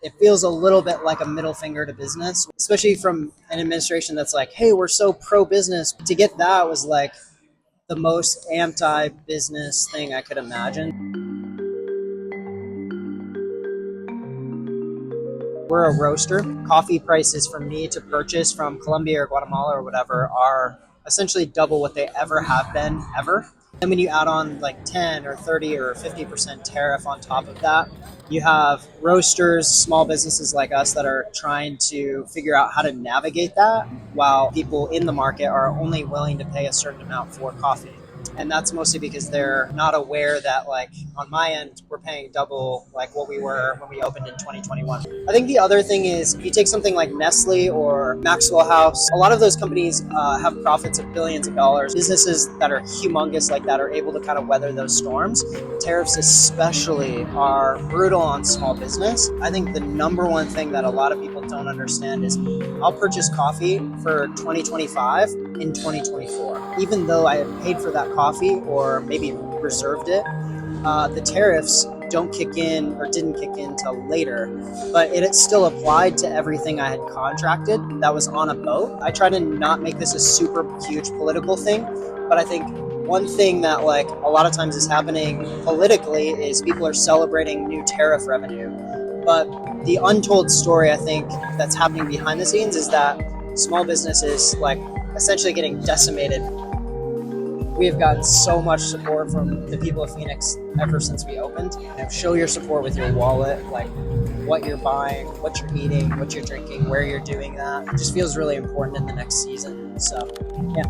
it feels a little bit like a middle finger to business, especially from an administration that's like, hey, we're so pro-business. To get that was like the most anti-business thing I could imagine. We're a roaster. Coffee prices for me to purchase from Colombia or Guatemala or whatever are essentially double what they ever have been, ever. And when you add on like 10 or 30 or 50% tariff on top of that, you have roasters, small businesses like us that are trying to figure out how to navigate that while people in the market are only willing to pay a certain amount for coffee. And that's mostly because they're not aware that, like, on my end, we're paying double like what we were when we opened in 2021. I think the other thing is, if you take something like Nestle or Maxwell House, a lot of those companies have profits of billions of dollars. Businesses that are humongous like that are able to kind of weather those storms. Tariffs especially are brutal on small business. I think the number one thing that a lot of people don't understand is I'll purchase coffee for 2025 in 2024. Even though I had paid for that coffee or maybe reserved it, the tariffs don't kick in or didn't kick in till later, but it still applied to everything I had contracted that was on a boat. I try to not make this a super huge political thing, but I think one thing that like a lot of times is happening politically is people are celebrating new tariff revenue. But the untold story I think that's happening behind the scenes is that small business is like essentially getting decimated. We have gotten so much support from the people of Phoenix ever since we opened. Show your support with your wallet, like what you're buying, what you're eating, what you're drinking, where you're doing that. It just feels really important in the next season. So, yeah.